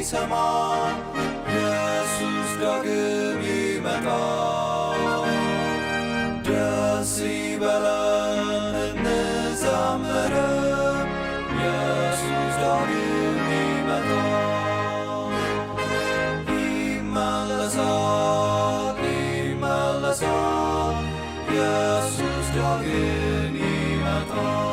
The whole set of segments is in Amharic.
ሊሰማ ኢየሱስ ዳግም ይመጣል። ደስ ይበለን እንዘምር፣ ኢየሱስ ዳግም ይመጣል። ይመለሳል ይመለሳል፣ ኢየሱስ ዳግም ይመጣል።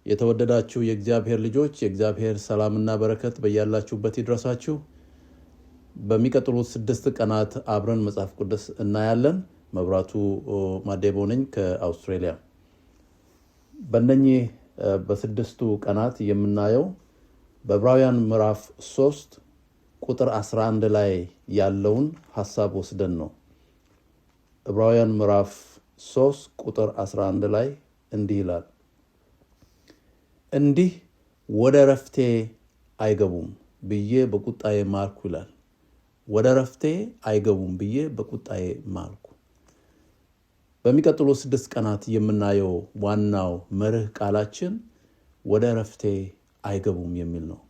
የተወደዳችሁ የእግዚአብሔር ልጆች የእግዚአብሔር ሰላምና በረከት በያላችሁበት ይድረሳችሁ። በሚቀጥሉት 6 ቀናት አብረን መጽሐፍ ቅዱስ እናያለን። መብራቱ ማዴቦ ነኝ ከአውስትራሊያ። በእነኚህ በ6ቱ ቀናት የምናየው በዕብራውያን ምዕራፍ 3 ቁጥር 11 ላይ ያለውን ሐሳብ ወስደን ነው። ዕብራውያን ምዕራፍ 3 ቁጥር 11 ላይ እንዲህ ይላል፣ እንዲህ ወደ ረፍቴ አይገቡም ብዬ በቁጣዬ ማልኩ ይላል። ወደ ረፍቴ አይገቡም ብዬ በቁጣዬ ማልኩ። በሚቀጥሉ 6 ቀናት የምናየው ዋናው መርህ ቃላችን ወደ ረፍቴ አይገቡም የሚል ነው።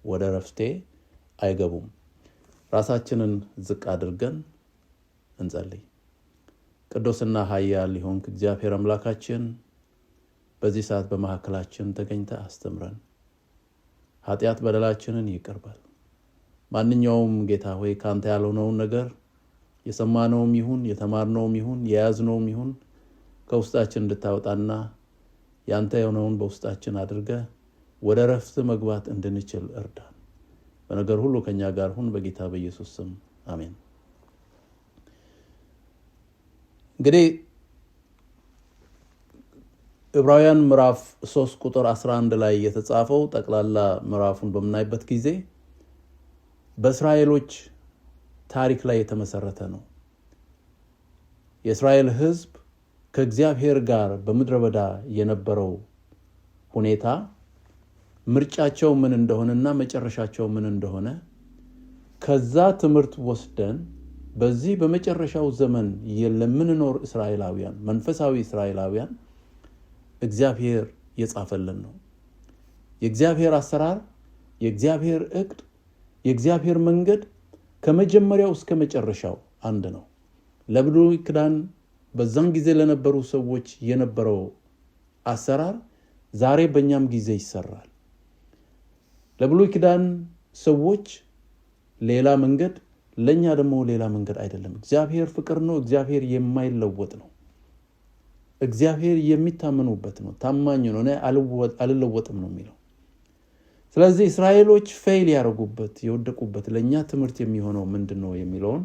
ወደ ረፍቴ አይገቡም። ራሳችንን ዝቅ አድርገን እንጸልይ። ቅዱስና ኃያል ሊሆንክ እግዚአብሔር አምላካችን በዚህ ሰዓት በመካከላችን ተገኝተህ አስተምረን። ኃጢአት በደላችንን ይቅር በል። ማንኛውም ጌታ ሆይ ካንተ ያልሆነውን ነገር የሰማነውም ይሁን የተማርነውም ይሁን የያዝነውም ይሁን ከውስጣችን እንድታወጣና ያንተ የሆነውን በውስጣችን አድርገህ ወደ ረፍት መግባት እንድንችል እርዳን። በነገር ሁሉ ከኛ ጋር ሁን፣ በጌታ በኢየሱስ ስም አሜን። እንግዲህ ዕብራውያን ምዕራፍ 3 ቁጥር 11 ላይ የተጻፈው ጠቅላላ ምዕራፉን በምናይበት ጊዜ በእስራኤሎች ታሪክ ላይ የተመሰረተ ነው። የእስራኤል ሕዝብ ከእግዚአብሔር ጋር በምድረ በዳ የነበረው ሁኔታ ምርጫቸው ምን እንደሆነና መጨረሻቸው ምን እንደሆነ ከዛ ትምህርት ወስደን በዚህ በመጨረሻው ዘመን ለምንኖር እስራኤላውያን መንፈሳዊ እስራኤላውያን እግዚአብሔር የጻፈልን ነው። የእግዚአብሔር አሰራር፣ የእግዚአብሔር እቅድ፣ የእግዚአብሔር መንገድ ከመጀመሪያው እስከ መጨረሻው አንድ ነው። ለብሉይ ኪዳን በዛን ጊዜ ለነበሩ ሰዎች የነበረው አሰራር ዛሬ በእኛም ጊዜ ይሰራል። ለብሉይ ኪዳን ሰዎች ሌላ መንገድ፣ ለኛ ደግሞ ሌላ መንገድ አይደለም። እግዚአብሔር ፍቅር ነው። እግዚአብሔር የማይለወጥ ነው። እግዚአብሔር የሚታመኑበት ነው። ታማኝ ነው። እኔ አልለወጥም ነው የሚለው። ስለዚህ እስራኤሎች ፌል ያደረጉበት የወደቁበት ለኛ ትምህርት የሚሆነው ምንድነው የሚለውን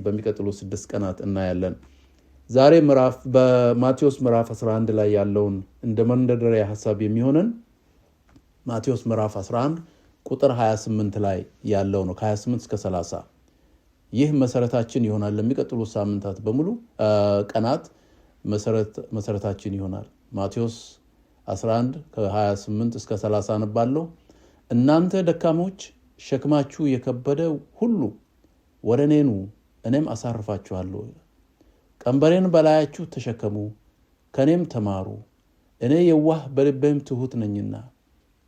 በሚቀጥሉ 6 ቀናት እናያለን። ዛሬ በማቴዎስ ምዕራፍ 11 ላይ ያለውን እንደ መንደርደሪያ ሐሳብ የሚሆነን ማቴዎስ ምዕራፍ 11 ቁጥር 28 ላይ ያለው ነው። ከ28 እስከ 30 ይህ መሰረታችን ይሆናል። ለሚቀጥሉ ሳምንታት በሙሉ ቀናት መሰረታችን ይሆናል። ማቴዎስ 11 ከ28 እስከ 30 አነባለሁ። እናንተ ደካሞች ሸክማችሁ የከበደ ሁሉ ወደ እኔ ኑ፣ እኔም አሳርፋችኋለሁ። ቀንበሬን በላያችሁ ተሸከሙ፣ ከእኔም ተማሩ፣ እኔ የዋህ በልቤም ትሁት ነኝና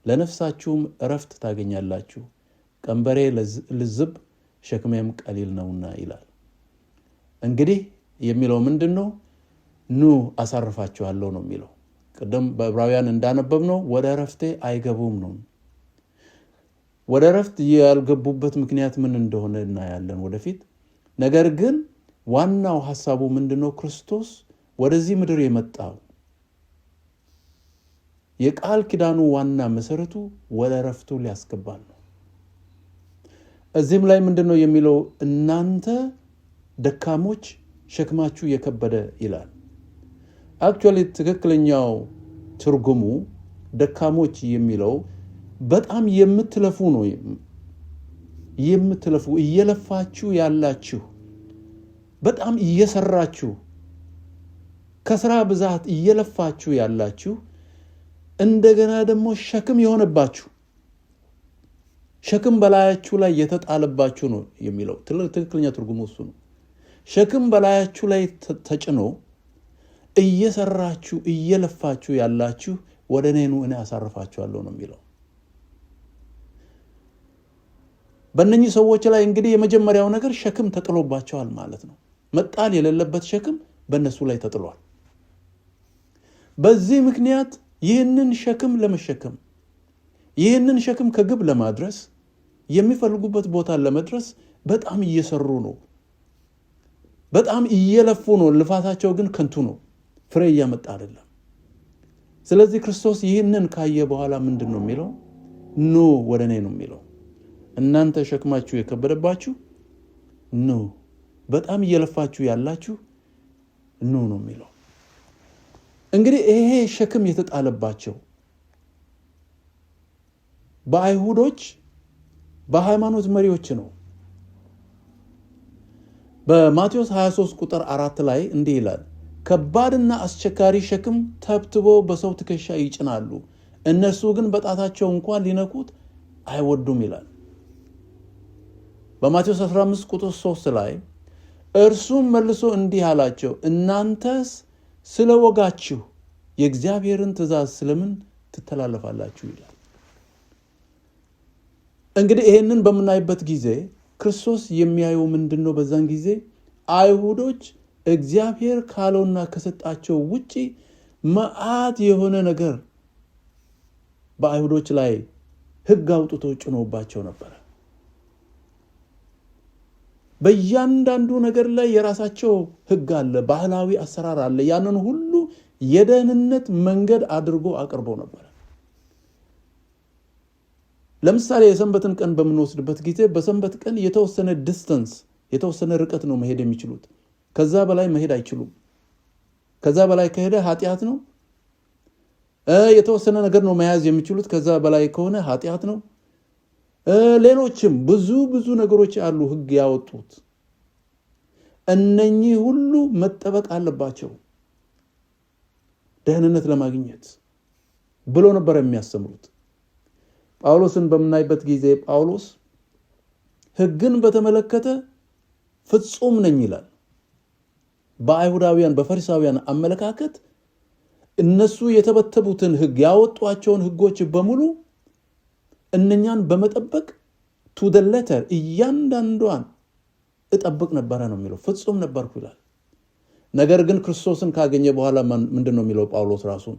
ለነፍሳችሁም እረፍት ታገኛላችሁ። ቀንበሬ ልዝብ ሸክሜም ቀሊል ነውና ይላል። እንግዲህ የሚለው ምንድነው? ኑ አሳርፋችኋለሁ ነው የሚለው። ቀደም በዕብራውያን እንዳነበብነው ወደ ረፍቴ አይገቡም ነው። ወደ ረፍት ያልገቡበት ምክንያት ምን እንደሆነ እናያለን ወደፊት። ነገር ግን ዋናው ሐሳቡ ምንድነው? ክርስቶስ ወደዚህ ምድር የመጣው የቃል ኪዳኑ ዋና መሰረቱ ወደ ረፍቱ ሊያስገባን ነው። እዚህም ላይ ምንድነው የሚለው? እናንተ ደካሞች ሸክማችሁ የከበደ ይላል። አክቹዋሊ ትክክለኛው ትርጉሙ ደካሞች የሚለው በጣም የምትለፉ ነው። የምትለፉ እየለፋችሁ ያላችሁ፣ በጣም እየሰራችሁ ከስራ ብዛት እየለፋችሁ ያላችሁ፣ እንደገና ደግሞ ሸክም የሆነባችሁ፣ ሸክም በላያችሁ ላይ የተጣለባችሁ ነው የሚለው ትክክለኛ ትርጉሙ እሱ ነው። ሸክም በላያችሁ ላይ ተጭኖ እየሰራችሁ እየለፋችሁ ያላችሁ ወደ እኔ ኑ እኔ አሳርፋችኋለሁ ነው የሚለው። በእነኚህ ሰዎች ላይ እንግዲህ የመጀመሪያው ነገር ሸክም ተጥሎባቸዋል ማለት ነው። መጣል የሌለበት ሸክም በእነሱ ላይ ተጥሏል። በዚህ ምክንያት ይህንን ሸክም ለመሸከም ይህንን ሸክም ከግብ ለማድረስ የሚፈልጉበት ቦታ ለመድረስ በጣም እየሰሩ ነው፣ በጣም እየለፉ ነው። ልፋታቸው ግን ከንቱ ነው፣ ፍሬ እያመጣ አይደለም። ስለዚህ ክርስቶስ ይህንን ካየ በኋላ ምንድን ነው የሚለው? ኑ ወደ እኔ ነው የሚለው። እናንተ ሸክማችሁ የከበደባችሁ ኑ፣ በጣም እየለፋችሁ ያላችሁ ኑ ነው የሚለው። እንግዲህ ይሄ ሸክም የተጣለባቸው በአይሁዶች በሃይማኖት መሪዎች ነው። በማቴዎስ 23 ቁጥር 4 ላይ እንዲህ ይላል፣ ከባድና አስቸጋሪ ሸክም ተብትቦ በሰው ትከሻ ይጭናሉ፣ እነሱ ግን በጣታቸው እንኳን ሊነኩት አይወዱም ይላል። በማቴዎስ 15 ቁጥር 3 ላይ እርሱም መልሶ እንዲህ አላቸው፣ እናንተስ ስለ ወጋችሁ የእግዚአብሔርን ትእዛዝ ስለምን ትተላለፋላችሁ ይላል። እንግዲህ ይሄንን በምናይበት ጊዜ ክርስቶስ የሚያየው ምንድነው? በዛን ጊዜ አይሁዶች እግዚአብሔር ካለውና ከሰጣቸው ውጪ መዓት የሆነ ነገር በአይሁዶች ላይ ሕግ አውጥቶ ጭኖባቸው ነበር። በእያንዳንዱ ነገር ላይ የራሳቸው ሕግ አለ፣ ባህላዊ አሰራር አለ። ያንን ሁሉ የደህንነት መንገድ አድርጎ አቅርቦ ነበር። ለምሳሌ የሰንበትን ቀን በምንወስድበት ጊዜ በሰንበት ቀን የተወሰነ ዲስታንስ የተወሰነ ርቀት ነው መሄድ የሚችሉት። ከዛ በላይ መሄድ አይችሉም። ከዛ በላይ ከሄደ ኃጢአት ነው። የተወሰነ ነገር ነው መያዝ የሚችሉት። ከዛ በላይ ከሆነ ኃጢአት ነው። ሌሎችም ብዙ ነገሮች አሉ ሕግ ያወጡት። እነኚህ ሁሉ መጠበቅ አለባቸው ደህንነት ለማግኘት ብሎ ነበር የሚያስተምሩት። ጳውሎስን በምናይበት ጊዜ ጳውሎስ ሕግን በተመለከተ ፍጹም ነኝ ይላል። በአይሁዳውያን በፈሪሳውያን አመለካከት እነሱ የተበተቡትን ሕግ ያወጧቸውን ሕጎች በሙሉ እነኛን በመጠበቅ to the letter እያንዳንዷን እጠብቅ ነበረ ነው የሚለው። ፍጹም ነበርኩ ይላል። ነገር ግን ክርስቶስን ካገኘ በኋላ ምንድን ነው የሚለው ጳውሎስ ራሱን?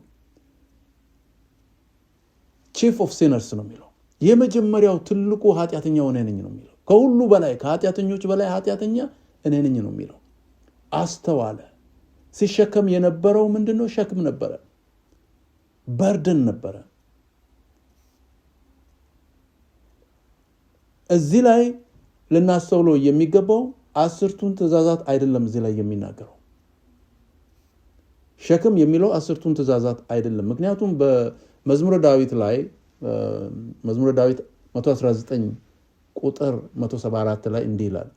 chief of sinners ነው የሚለው። የመጀመሪያው ትልቁ ኃጢአተኛው እኔ ነኝ ነው የሚለው። ከሁሉ በላይ ከኃጢአተኞች በላይ ኃጢአተኛ እኔ ነኝ ነው የሚለው። አስተዋለ። ሲሸከም የነበረው ምንድነው? ሸክም ነበረ፣ በርደን ነበረ። እዚህ ላይ ልናስተውለው የሚገባው 10ቱን ትእዛዛት አይደለም። እዚህ ላይ የሚናገረው ሸክም የሚለው 10ቱን ትእዛዛት አይደለም። ምክንያቱም በመዝሙረ ዳዊት ላይ መዝሙረ ዳዊት 119 ቁጥር 174 ላይ እንዲህ ይላል፣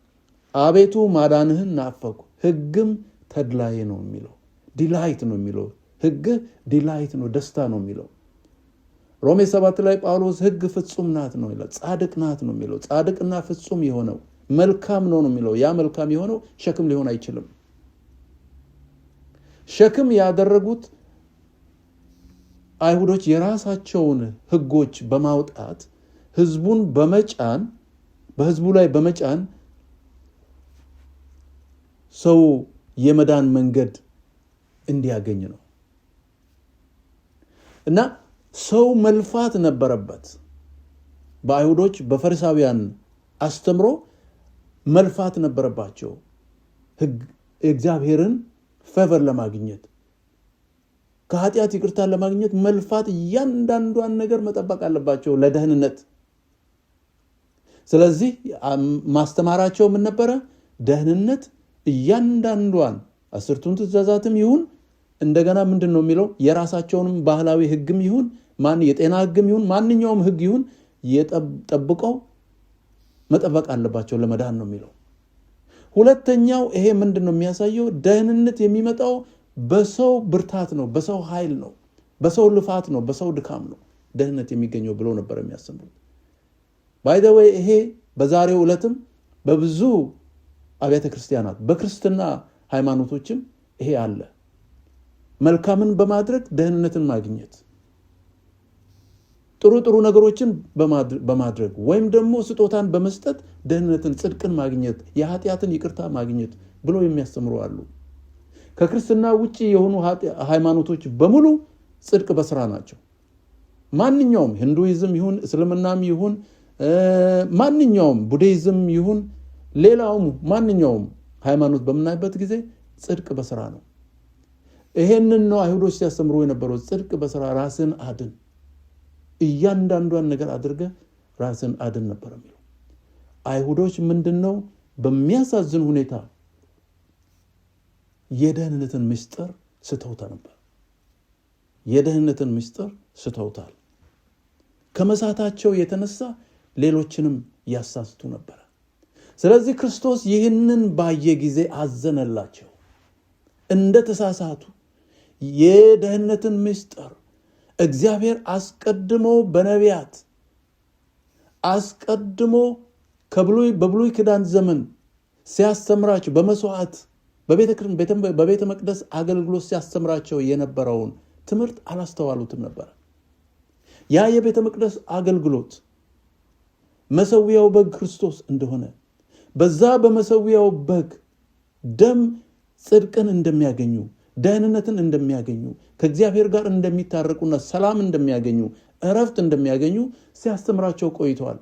አቤቱ ማዳንህን ናፈኩ፣ ሕግም ተድላዬ ነው የሚለው። ዲላይት ነው የሚለው። ሕግ ዲላይት ነው፣ ደስታ ነው የሚለው። ሮሜ 7 ላይ ጳውሎስ ሕግ ፍጹም ናት ነው ይላል። ጻድቅ ናት ነው የሚለው። ጻድቅና ፍጹም የሆነው መልካም ነው የሚለው። ያ መልካም የሆነው ሸክም ሊሆን አይችልም። ሸክም ያደረጉት አይሁዶች የራሳቸውን ሕጎች በማውጣት ህዝቡን በመጫን በህዝቡ ላይ በመጫን ሰው የመዳን መንገድ እንዲያገኝ ነው። እና ሰው መልፋት ነበረበት። በአይሁዶች በፈሪሳውያን አስተምሮ መልፋት ነበረባቸው። እግዚአብሔርን ፌቨር ለማግኘት ከኃጢአት ይቅርታን ለማግኘት መልፋት፣ እያንዳንዷን ነገር መጠበቅ አለባቸው ለደህንነት። ስለዚህ ማስተማራቸው ምን ነበረ? ደህንነት እያንዳንዷን 10ቱን ትእዛዛትም ይሁን እንደገና ምንድነው የሚለው የራሳቸውንም ባህላዊ ህግም ይሁን የጤና ህግም ይሁን ማንኛውም ህግ ይሁን ጠብቀው መጠበቅ አለባቸው ለመዳን ነው የሚለው። ሁለተኛው ይሄ ምንድነው የሚያሳየው? ደህንነት የሚመጣው በሰው ብርታት ነው፣ በሰው ኃይል ነው፣ በሰው ልፋት ነው፣ በሰው ድካም ነው ደህንነት የሚገኘው ብሎ ነበር የሚያስተምሩት። ባይ ዘ ዌይ ይሄ በዛሬው ዕለትም በብዙ አብያተ ክርስቲያናት በክርስትና ሃይማኖቶችም ይሄ አለ። መልካምን በማድረግ ደህንነትን ማግኘት፣ ጥሩ ነገሮችን በማድረግ ወይም ደግሞ ስጦታን በመስጠት ደህንነትን፣ ጽድቅን ማግኘት፣ የኃጢአትን ይቅርታ ማግኘት ብሎ የሚያስተምሩ አሉ። ከክርስትና ውጪ የሆኑ ሃይማኖቶች በሙሉ ጽድቅ በስራ ናቸው። ማንኛውም ሂንዱይዝም ይሁን እስልምናም ይሁን ማንኛውም ቡድሂዝም ይሁን ሌላውም ማንኛውም ሃይማኖት በምናይበት ጊዜ ጽድቅ በስራ ነው። ይሄንን ነው አይሁዶች ሲያስተምሩ የነበረው። ጽድቅ በስራ ራስን አድን፣ እያንዳንዷን ነገር አድርገህ ራስን አድን ነበር የሚለው። አይሁዶች ምንድነው በሚያሳዝን ሁኔታ የደህንነትን ምስጢር ስተውታል ነበር። የደህንነትን ምስጢር ስተውታል። ከመሳታቸው የተነሳ ሌሎችንም ያሳስቱ ነበር። ስለዚህ ክርስቶስ ይህንን ባየ ጊዜ አዘነላቸው። እንደ ተሳሳቱ የደህንነትን ምስጢር እግዚአብሔር አስቀድሞ በነቢያት አስቀድሞ በብሉይ ኪዳን ዘመን ሲያስተምራቸው በመስዋዕት በቤተ መቅደስ አገልግሎት ሲያስተምራቸው የነበረውን ትምህርት አላስተዋሉትም ነበር። ያ የቤተ መቅደስ አገልግሎት መሰዊያው በግ ክርስቶስ እንደሆነ፣ በዛ በመሰዊያው በግ ደም ጽድቅን እንደሚያገኙ፣ ደህንነትን እንደሚያገኙ፣ ከእግዚአብሔር ጋር እንደሚታረቁና ሰላም እንደሚያገኙ፣ እረፍት እንደሚያገኙ ሲያስተምራቸው ቆይተዋል።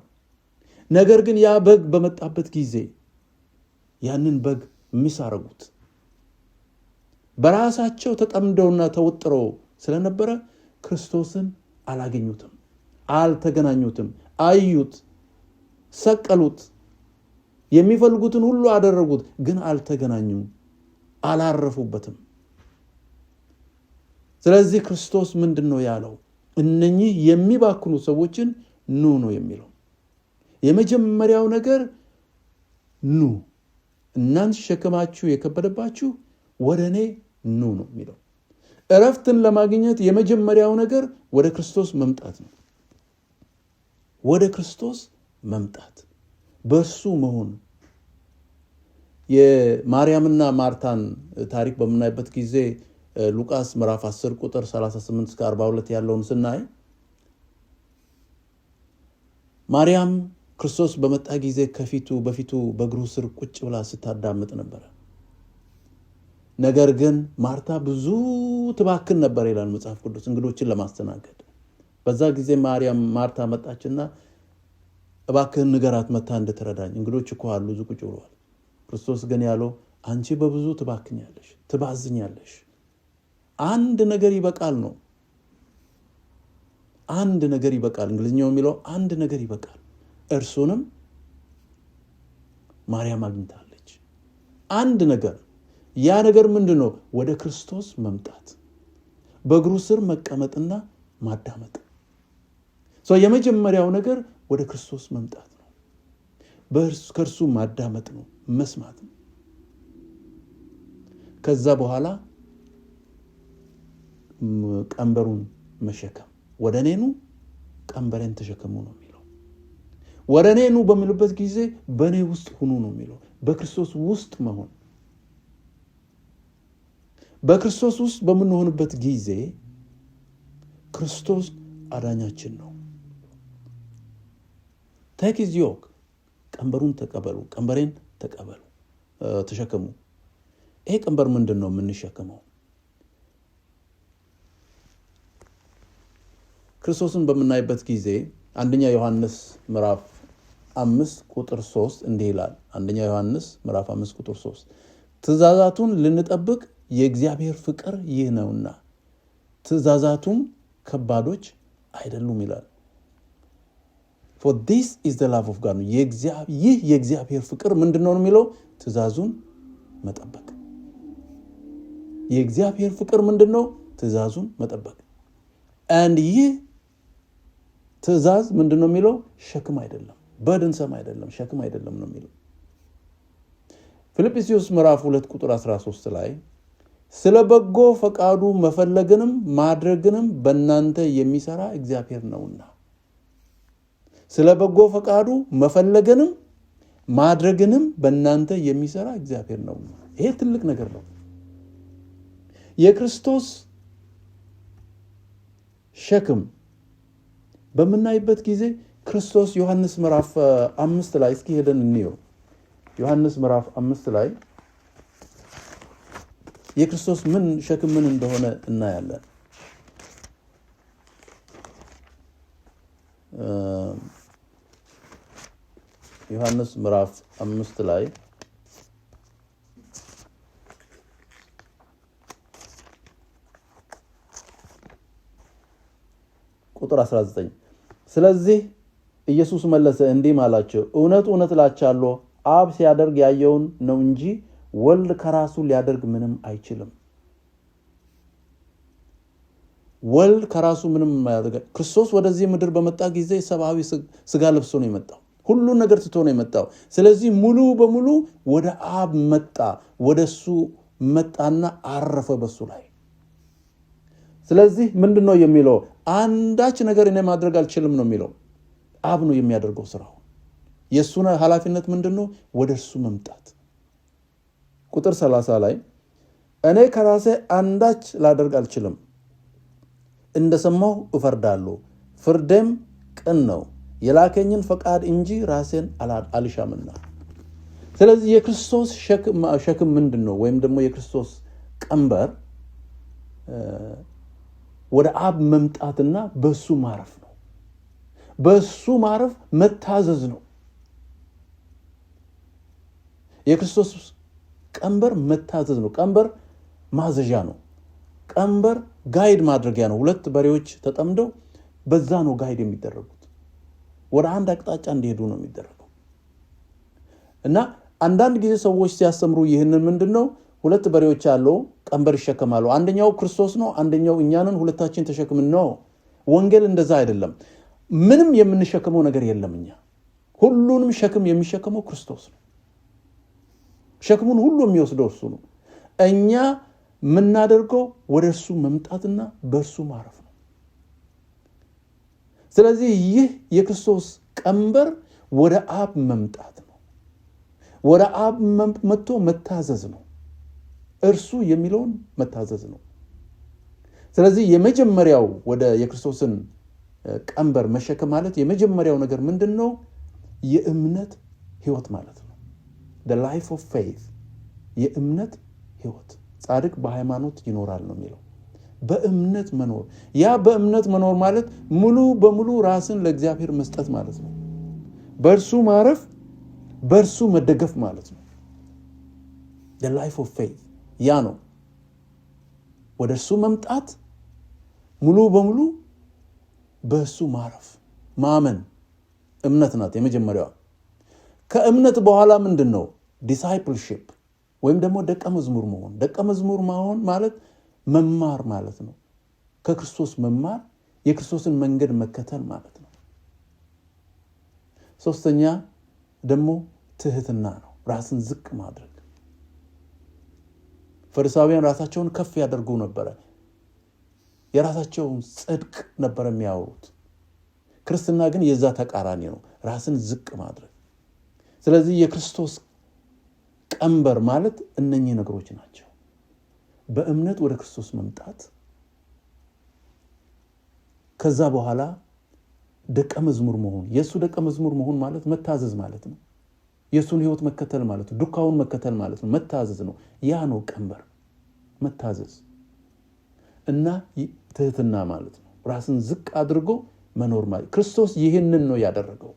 ነገር ግን ያ በግ በመጣበት ጊዜ ያንን በግ ሚስ አረጉት። በራሳቸው ተጠምደውና ተወጥረው ስለነበረ ክርስቶስን አላገኙትም፣ አልተገናኙትም። አዩት፣ ሰቀሉት፣ የሚፈልጉትን ሁሉ አደረጉት፣ ግን አልተገናኙም፣ አላረፉበትም። ስለዚህ ክርስቶስ ምንድነው ያለው? እነኚህ የሚባክኑ ሰዎችን ኑ ነው የሚለው። የመጀመሪያው ነገር ኑ፣ እናንተ ሸክማችሁ የከበደባችሁ ወደ እኔ ኑ ነው የሚለው። እረፍትን ለማግኘት የመጀመሪያው ነገር ወደ ክርስቶስ መምጣት ነው። ወደ ክርስቶስ መምጣት፣ በእርሱ መሆን። የማርያምና ማርታን ታሪክ በምናይበት ጊዜ ሉቃስ ምዕራፍ 10 ቁጥር 38 እስከ 42 ያለውን ስናይ ማርያም ክርስቶስ በመጣ ጊዜ በፊቱ በእግሩ ስር ቁጭ ብላ ስታዳምጥ ነበር። ነገር ግን ማርታ ብዙ ትባክን ነበር ይላል መጽሐፍ ቅዱስ እንግዶችን ለማስተናገድ። በዛ ጊዜ ማርታ መጣችና እባክህን ንገራት መታ እንድትረዳኝ፣ እንግዶች እኮ አሉ ብዙ ቁጭ ብለዋል። ክርስቶስ ግን ያለው አንቺ በብዙ ትባክኛለሽ፣ ትባዝኛለሽ፣ አንድ ነገር ይበቃል ነው። አንድ ነገር ይበቃል። እንግሊዝኛው የሚለው አንድ ነገር ይበቃል። እርሱንም ማርያም አግኝታለች። አንድ ነገር። ያ ነገር ምንድነው? ወደ ክርስቶስ መምጣት፣ በእግሩ ስር መቀመጥና ማዳመጥ። የመጀመሪያው ነገር ወደ ክርስቶስ መምጣት ነው። ከእርሱ ማዳመጥ ነው፣ መስማት ነው። ከዛ በኋላ ቀንበሩን መሸከም። ወደ እኔ ኑ ቀንበሬን ተሸከሙ ነው የሚለው። ወደ እኔ ኑ በሚሉበት ጊዜ በእኔ ውስጥ ሁኑ ነው የሚለው። በክርስቶስ ውስጥ መሆን። በክርስቶስ ውስጥ በምንሆንበት ጊዜ ክርስቶስ አዳኛችን ነው። ቴክ ሂዝ ዮክ፣ ቀንበሩን ተቀበሉ፣ ቀንበሬን ተሸከሙ። ይሄ ቀንበር ምንድን ነው የምንሸከመው? ክርስቶስን በምናይበት ጊዜ አንደኛ ዮሐንስ ምዕራፍ 5 ቁጥር 3 እንዲህ ይላል። አንደኛ ዮሐንስ ምዕራፍ 5 ቁጥር 3 ትእዛዛቱን ልንጠብቅ የእግዚአብሔር ፍቅር ይህ ነውና ትእዛዛቱም ከባዶች አይደሉም ይላል። for this is the love of God። ይህ የእግዚአብሔር ፍቅር ምንድነው የሚለው? ትእዛዙን መጠበቅ። የእግዚአብሔር ፍቅር ምንድነው? ትእዛዙን መጠበቅ። and ይህ ትእዛዝ ምንድነው የሚለው? ሸክም አይደለም፣ በድንሰም አይደለም፣ ሸክም አይደለም ነው የሚለው። ፊልጵስዩስ ምዕራፍ 2 ቁጥር 13 ላይ ስለ በጎ ፈቃዱ መፈለግንም ማድረግንም በእናንተ የሚሰራ እግዚአብሔር ነውና። ስለ በጎ ፈቃዱ መፈለግንም ማድረግንም በእናንተ የሚሰራ እግዚአብሔር ነውና። ይሄ ትልቅ ነገር ነው። የክርስቶስ ሸክም በምናይበት ጊዜ ክርስቶስ ዮሐንስ ምዕራፍ 5 ላይ እስኪ ሄደን እንየው። ዮሐንስ ምዕራፍ 5 ላይ የክርስቶስ ሸክም ምን እንደሆነ እናያለን። ዮሐንስ ምዕራፍ 5 ላይ ቁጥር 19 ስለዚህ ኢየሱስ መለሰ እንዲህ አላቸው፣ እውነት እውነት እላችኋለሁ አብ ሲያደርግ ያየውን ነው እንጂ ወልድ ከራሱ ሊያደርግ ምንም አይችልም። ወልድ ከራሱ ምንም ማያደርግ። ክርስቶስ ወደዚህ ምድር በመጣ ጊዜ ሰብአዊ ስጋ ለብሶ ነው የመጣው። ሁሉን ነገር ትቶ ነው የመጣው። ስለዚህ ሙሉ በሙሉ ወደ አብ መጣ፣ ወደሱ መጣና አረፈ በሱ ላይ። ስለዚህ ምንድነው የሚለው? አንዳች ነገር እኔ ማድረግ አልችልም ነው የሚለው። አብ ነው የሚያደርገው ስራው። የሱ ኃላፊነት ምንድነው? ወደሱ መምጣት። ቁጥር 30 ላይ እኔ ከራሴ አንዳች ላደርግ አልችልም፣ እንደሰማሁ እፈርዳለሁ፣ ፍርዴም ቅን ነው፣ የላከኝን ፈቃድ እንጂ ራሴን አልሻምና። ስለዚህ የክርስቶስ ሸክም ምንድነው? ወይም ደግሞ የክርስቶስ ቀንበር ወደ አብ መምጣትና በሱ ማረፍ ነው። በሱ ማረፍ መታዘዝ ነው። የክርስቶስ ቀንበር መታዘዝ ነው። ቀንበር ማዘዣ ነው። ቀንበር ጋይድ ማድረጊያ ነው። ሁለት በሬዎች ተጠምደው በዛ ነው ጋይድ የሚደረጉት። ወደ አንድ አቅጣጫ እንዲሄዱ ነው የሚደረገው። እና አንዳንድ ጊዜ ሰዎች ሲያስተምሩ ይህንን ምንድነው? ሁለት በሬዎች ያለው ቀንበር ይሸከማሉ። አንደኛው ክርስቶስ ነው፣ አንደኛው እኛንን፣ ሁለታችን ተሸክምን ነው። ወንጌል እንደዛ አይደለም። ምንም የምንሸከመው ነገር የለም። እኛ ሁሉንም ሸክም የሚሸከመው ክርስቶስ ነው። ሸክሙን ሁሉ የሚወስደው እሱ ነው። እኛ የምናደርገው ወደ እሱ መምጣትና በእሱ ማረፍ ነው። ስለዚህ ይህ የክርስቶስ ቀንበር ወደ አብ መምጣት ነው። ወደ አብ መጥቶ መታዘዝ ነው። እርሱ የሚለውን መታዘዝ ነው። ስለዚህ የመጀመሪያው ወደ የክርስቶስን ቀንበር መሸከም ማለት የመጀመሪያው ነገር ምንድነው? የእምነት ህይወት ማለት ነው። the life of faith የእምነት ህይወት። ጻድቅ በሃይማኖት ይኖራል ነው የሚለው። በእምነት መኖር። ያ በእምነት መኖር ማለት ሙሉ በሙሉ ራስን ለእግዚአብሔር መስጠት ማለት ነው። በእርሱ ማረፍ፣ በእርሱ መደገፍ ማለት ነው። the life of faith ያ ነው። ወደ እርሱ መምጣት፣ ሙሉ በሙሉ በእሱ ማረፍ። ማመን እምነት ናት የመጀመሪያዋ። ከእምነት በኋላ ምንድነው? ዲሳይፕልሺፕ ወይም ደግሞ ደቀ መዝሙር መሆን። ደቀ መዝሙር መሆን ማለት መማር ማለት ነው። ከክርስቶስ መማር፣ የክርስቶስን መንገድ መከተል ማለት ነው። ሶስተኛ ደግሞ ትህትና ነው። ራስን ዝቅ ማድረግ። ፈሪሳውያን ራሳቸውን ከፍ ያደርጉ ነበረ። የራሳቸውን ጽድቅ ነበር የሚያወሩት። ክርስትና ግን የዛ ተቃራኒ ነው፣ ራስን ዝቅ ማድረግ። ስለዚህ የክርስቶስ ቀንበር ማለት እነኚህ ነገሮች ናቸው። በእምነት ወደ ክርስቶስ መምጣት፣ ከዛ በኋላ ደቀ መዝሙር መሆን። የሱ ደቀ መዝሙር መሆን ማለት መታዘዝ ማለት ነው። የሱን ህይወት መከተል ማለት ነው። ዱካውን መከተል ማለት ነው። መታዘዝ ነው። ያ ነው ቀንበር፣ መታዘዝ እና ትህትና ማለት ነው። ራስን ዝቅ አድርጎ መኖር ማለት። ክርስቶስ ይህንን ነው ያደረገው።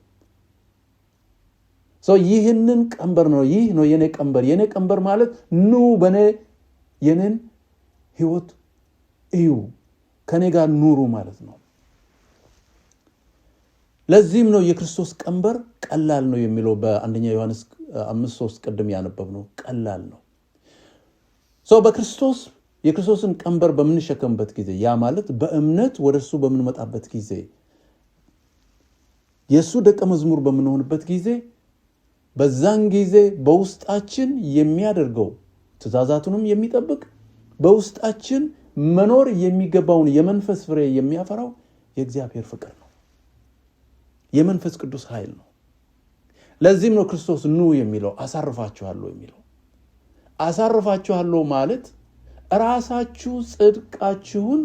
ይህንን ቀንበር ነው። ይህ ነው የኔ ቀንበር። የኔ ቀንበር ማለት ኑ በኔ የኔን ህይወት እዩ፣ ከኔ ጋር ኑሩ ማለት ነው። ለዚህም ነው የክርስቶስ ቀንበር ቀላል ነው የሚለው በአንደኛ ዮሐንስ 5:3 ቅድም ያነበብነው ቀላል ነው። በክርስቶስ የክርስቶስን ቀንበር በምንሸከምበት ጊዜ፣ ያ ማለት በእምነት ወደሱ በምንመጣበት ጊዜ፣ የሱ ደቀ መዝሙር በምንሆንበት ጊዜ፣ በዛን ጊዜ በውስጣችን የሚያደርገው ትእዛዛቱንም የሚጠብቅ በውስጣችን መኖር የሚገባውን የመንፈስ ፍሬ የሚያፈራው የእግዚአብሔር ፍቅር ነው። የመንፈስ ቅዱስ ኃይል ነው። ለዚህም ነው ክርስቶስ ኑ የሚለው፣ አሳርፋችኋለሁ የሚለው። አሳርፋችኋለሁ ማለት ራሳችሁ ጽድቃችሁን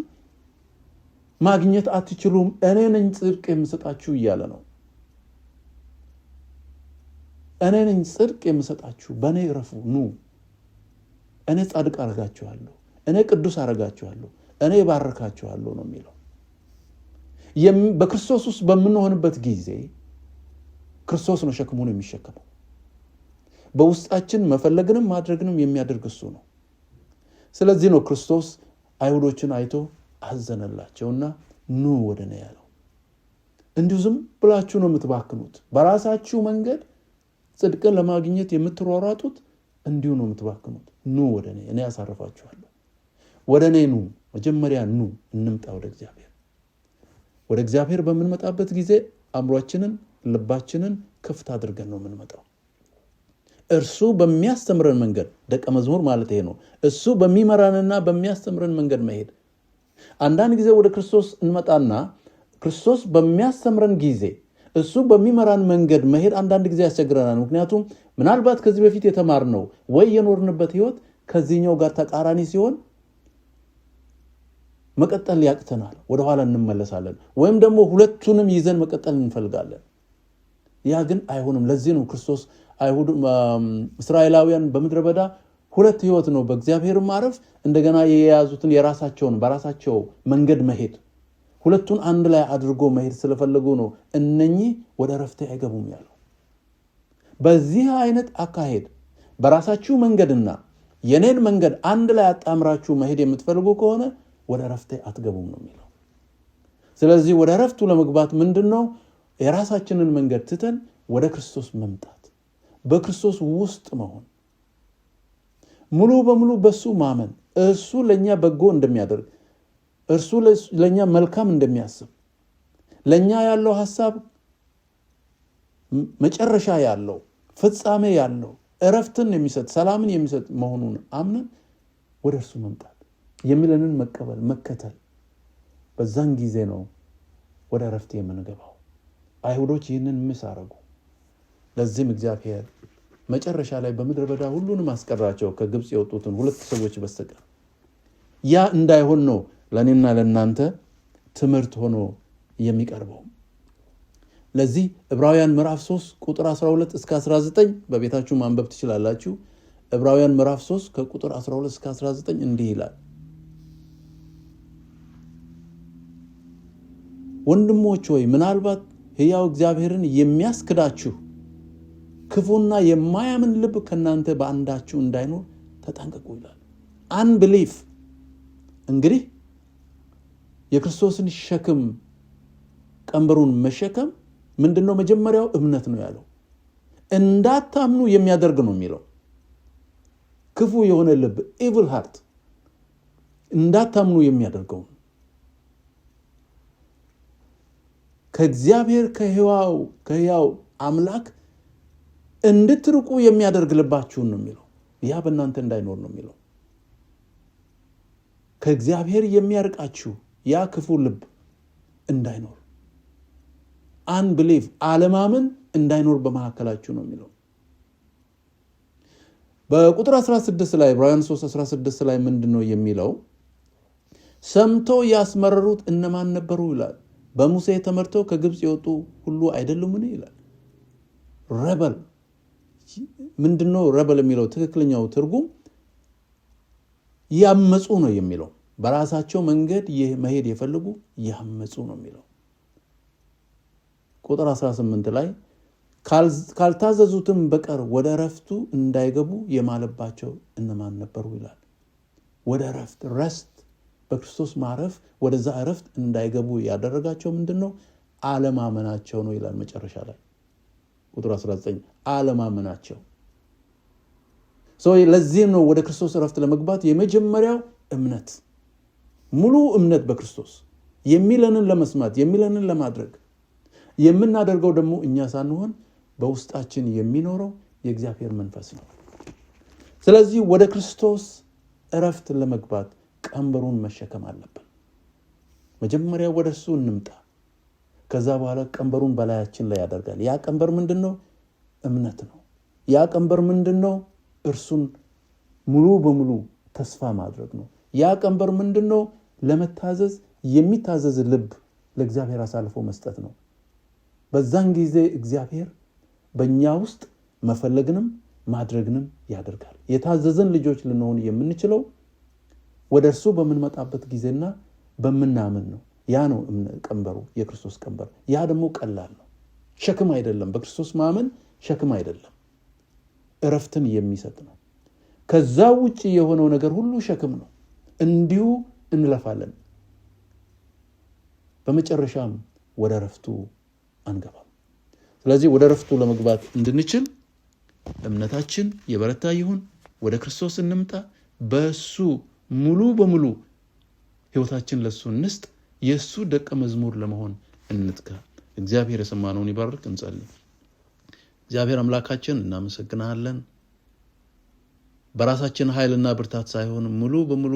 ማግኘት አትችሉም፣ እኔ ነኝ ጽድቅ የምሰጣችሁ እያለ ነው። እኔ ነኝ ጽድቅ የምሰጣችሁ፣ በእኔ እረፉ፣ ኑ፣ እኔ ጻድቅ አረጋችኋለሁ፣ እኔ ቅዱስ አረጋችኋለሁ፣ እኔ ባረካችኋለሁ ነው የሚለው። በክርስቶስ ውስጥ በምንሆንበት ጊዜ ክርስቶስ ነው ሸክሙን የሚሸከመው። በውስጣችን መፈለግንም ማድረግንም የሚያደርግ እሱ ነው። ስለዚህ ነው ክርስቶስ አይሁዶችን አይቶ አዘነላቸውና ኑ ወደ እኔ ያለው። እንዲሁ ዝም ብላችሁ ነው የምትባክኑት፣ በራሳችሁ መንገድ ጽድቅን ለማግኘት የምትሯሯጡት እንዲሁ ነው የምትባክኑት። ኑ ወደ እኔ፣ እኔ አሳርፋችኋለሁ። ወደ እኔ ኑ፣ መጀመሪያ ኑ፣ እንምጣ ወደ እግዚአብሔር። ወደ እግዚአብሔር በምንመጣበት ጊዜ አእምሯችንን ልባችንን ክፍት አድርገን ነው የምንመጣው። እርሱ በሚያስተምረን መንገድ፣ ደቀ መዝሙር ማለት ይሄ ነው፣ እሱ በሚመራንና በሚያስተምረን መንገድ መሄድ። አንዳንድ ጊዜ ወደ ክርስቶስ እንመጣና ክርስቶስ በሚያስተምረን ጊዜ እሱ በሚመራን መንገድ መሄድ አንዳንድ ጊዜ ያስቸግረናል። ምክንያቱም ምናልባት ከዚህ በፊት የተማርነው ወይ የኖርንበት ህይወት ከዚህኛው ጋር ተቃራኒ ሲሆን መቀጠል ያቅተናል፣ ወደኋላ እንመለሳለን። ወይም ደግሞ ሁለቱንም ይዘን መቀጠል እንፈልጋለን። ያ ግን አይሆንም። ለዚህ ነው ክርስቶስ እስራኤላውያን በምድረ በዳ ሁለት ህይወት ነው፣ በእግዚአብሔር ማረፍ፣ እንደገና የያዙትን የራሳቸውን በራሳቸው መንገድ መሄድ፣ ሁለቱን አንድ ላይ አድርጎ መሄድ ስለፈለጉ ነው እነኚህ ወደ ረፍቴ አይገቡም ያለው። በዚህ አይነት አካሄድ በራሳችሁ መንገድና የኔን መንገድ አንድ ላይ አጣምራችሁ መሄድ የምትፈልጉ ከሆነ ወደ ረፍቴ አትገቡም ነው የሚለው። ስለዚህ ወደ ረፍቱ ለመግባት ምንድነው? የራሳችንን መንገድ ትተን ወደ ክርስቶስ መምጣት፣ በክርስቶስ ውስጥ መሆን፣ ሙሉ በሙሉ በሱ ማመን፣ እርሱ ለኛ በጎ እንደሚያደርግ፣ እርሱ ለኛ መልካም እንደሚያስብ፣ ለኛ ያለው ሐሳብ መጨረሻ ያለው ፍጻሜ ያለው እረፍትን የሚሰጥ ሰላምን የሚሰጥ መሆኑን አምነን ወደ እርሱ መምጣት፣ የሚለንን መቀበል መከተል። በዛን ጊዜ ነው ወደ እረፍት የምንገባው። አይሁዶች ይህንን ምስ አረጉ። ለዚህም እግዚአብሔር መጨረሻ ላይ በምድረ በዳ ሁሉንም አስቀራቸው ከግብፅ የወጡትን 2 ሰዎች በስተቀር። ያ እንዳይሆን ነው ለእኔና ለእናንተ ትምህርት ሆኖ የሚቀርበው። ለዚህ ዕብራውያን ምዕራፍ 3 ቁጥር 12 እስከ 19 በቤታችሁ ማንበብ ትችላላችሁ። ዕብራውያን ምዕራፍ 3 ከቁጥር 12 እስከ 19 እንዲህ ይላል። ወንድሞች ሆይ ምናልባት ሕያው እግዚአብሔርን የሚያስክዳችሁ ክፉና የማያምን ልብ ከእናንተ በአንዳችሁ እንዳይኖር ተጠንቀቁ ይላል። አንብሊፍ እንግዲህ የክርስቶስን ሸክም ቀንበሩን መሸከም ምንድነው? መጀመሪያው እምነት ነው ያለው። እንዳታምኑ የሚያደርግ ነው የሚለው። ክፉ የሆነ ልብ ኢቪል ሃርት እንዳታምኑ የሚያደርገው ከእግዚአብሔር ከሕያው አምላክ እንድትርቁ የሚያደርግ ልባችሁን ነው የሚለው። ያ በእናንተ እንዳይኖር ነው የሚለው። ከእግዚአብሔር የሚያርቃችሁ ያ ክፉ ልብ እንዳይኖር፣ አንብሊፍ አለማመን እንዳይኖር በመካከላችሁ ነው የሚለው። በቁጥር 16 ላይ ዕብራውያን 3:16 ላይ ምንድነው የሚለው? ሰምቶ ያስመረሩት እነማን ነበሩ ይላል። በሙሴ ተመርተው ከግብፅ የወጡ ሁሉ አይደሉምን ይላል። ረበል ምንድነው? ረበል የሚለው ትክክለኛው ትርጉም ያመፁ ነው የሚለው። በራሳቸው መንገድ መሄድ የፈለጉ ያመፁ ነው የሚለው። ቁጥር 18 ላይ ካልታዘዙትም በቀር ወደ እረፍቱ እንዳይገቡ የማለባቸው እነማን ነበሩ ይላል። ወደ እረፍት ረስት በክርስቶስ ማረፍ ወደዛ እረፍት እንዳይገቡ ያደረጋቸው ምንድነው? አለማመናቸው ነው ይላል መጨረሻ ላይ ቁጥር 19 አለማመናቸው። ለዚህም ነው ወደ ክርስቶስ እረፍት ለመግባት የመጀመሪያው እምነት፣ ሙሉ እምነት በክርስቶስ የሚለንን ለመስማት የሚለንን ለማድረግ የምናደርገው ደግሞ እኛ ሳንሆን በውስጣችን የሚኖረው የእግዚአብሔር መንፈስ ነው። ስለዚህ ወደ ክርስቶስ እረፍት ለመግባት ቀንበሩን መሸከም አለብን። መጀመሪያ ወደ እሱ እንምጣ። ከዛ በኋላ ቀንበሩን በላያችን ላይ ያደርጋል። ያ ቀንበር ምንድነው? እምነት ነው። ያ ቀንበር ምንድነው? እርሱን ሙሉ በሙሉ ተስፋ ማድረግ ነው። ያ ቀንበር ምንድነው? ለመታዘዝ የሚታዘዝ ልብ ለእግዚአብሔር አሳልፎ መስጠት ነው። በዛን ጊዜ እግዚአብሔር በእኛ ውስጥ መፈለግንም ማድረግንም ያደርጋል። የታዘዘን ልጆች ልንሆን የምንችለው ወደ እርሱ በምንመጣበት ጊዜና በምናምን ነው። ያ ነው ቀንበሩ፣ የክርስቶስ ቀንበር። ያ ደግሞ ቀላል ነው፣ ሸክም አይደለም። በክርስቶስ ማመን ሸክም አይደለም፣ እረፍትን የሚሰጥ ነው። ከዛ ውጪ የሆነው ነገር ሁሉ ሸክም ነው። እንዲሁ እንለፋለን፣ በመጨረሻም ወደ እረፍቱ አንገባም። ስለዚህ ወደ እረፍቱ ለመግባት እንድንችል እምነታችን የበረታ ይሁን፣ ወደ ክርስቶስ እንምጣ፣ በሱ ሙሉ በሙሉ ሕይወታችን ለሱ እንስጥ፣ የሱ ደቀ መዝሙር ለመሆን እንትጋ። እግዚአብሔር የሰማነውን ይባርክ። እንጸልይ። እግዚአብሔር አምላካችን እናመሰግናለን። በራሳችን ኃይልና ብርታት ሳይሆን ሙሉ በሙሉ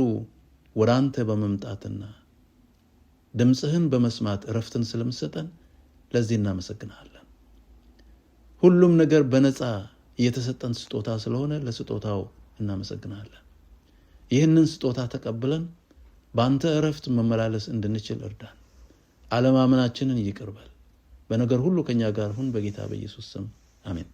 ወደ አንተ በመምጣትና ድምጽህን በመስማት እረፍትን ስለምሰጠን ለዚህ እናመሰግናለን። ሁሉም ነገር በነፃ የተሰጠን ስጦታ ስለሆነ ለስጦታው እናመሰግናለን። ይህንን ስጦታ ተቀብለን በአንተ እረፍት መመላለስ እንድንችል እርዳን። አለማመናችንን ይቅር በል። በነገር ሁሉ ከኛ ጋር ሁን። በጌታ በኢየሱስ ስም አሜን።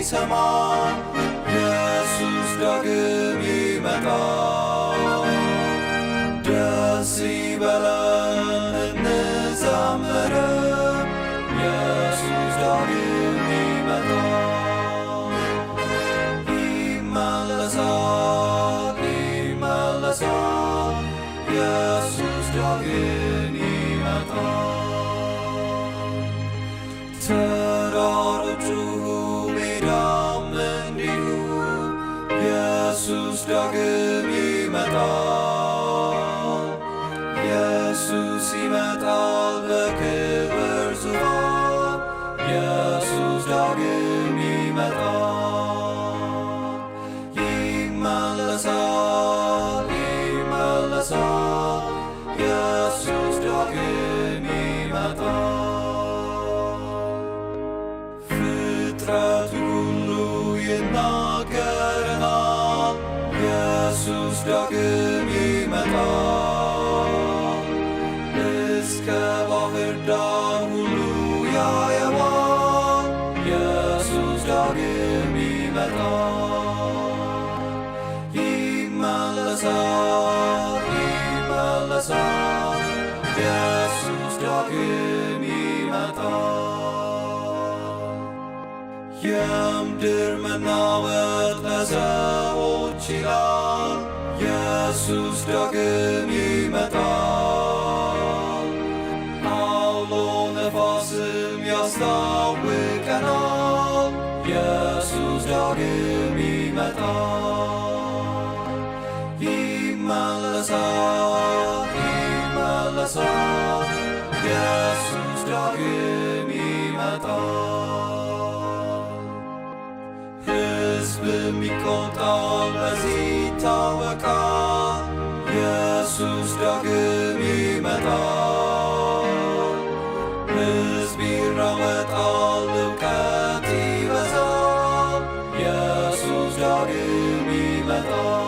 ሰማ ኢየሱስ ዳግም ይመጣል። ደስ ይበለን እንዘምር፣ ኢየሱስ ዳግም ይመጣል። ይመለሳል ይመለሳል፣ ኢየሱስ ዳግም ይመጣል። ተራሮቹ ኢየሱስ ዳግም ይመጣል። ኢየሱስ ይመጣል በክብር ዙፋን። ኢየሱስ ዳግም ይመጣል። ይመለሳል ይመለሳል፣ ኢየሱስ ዳግም ይመጣል። ፍጥረቱ ሁሉ ይናገረናል፣ ኢየሱስ ዳግም ይመጣል። እስከ ባህር ዳር ሁሉ ያየዋል፣ ኢየሱስ ዳግም ይመጣል። ይመለሳል ይመለሳል፣ ኢየሱስ ዳግም ይመጣል። የምድር መናወጥ ለሰዎች ይላል፣ ኢየሱስ ዳግም ይመጣል። አውሎ ነፋስም ያስታውቀናል፣ ኢየሱስ ዳግም ይመጣል። ይመለሳል ይመለሳል፣ ኢየሱስ ዳግም ይመጣል። ሕዝብም ይቆጣል፣ በዚህ ይታወቃል፣ ኢየሱስ ዳግም ይመጣል። ሕዝብ ይራወጣል፣ እውቀት ይበዛል፣ ኢየሱስ ዳግም ይመጣል።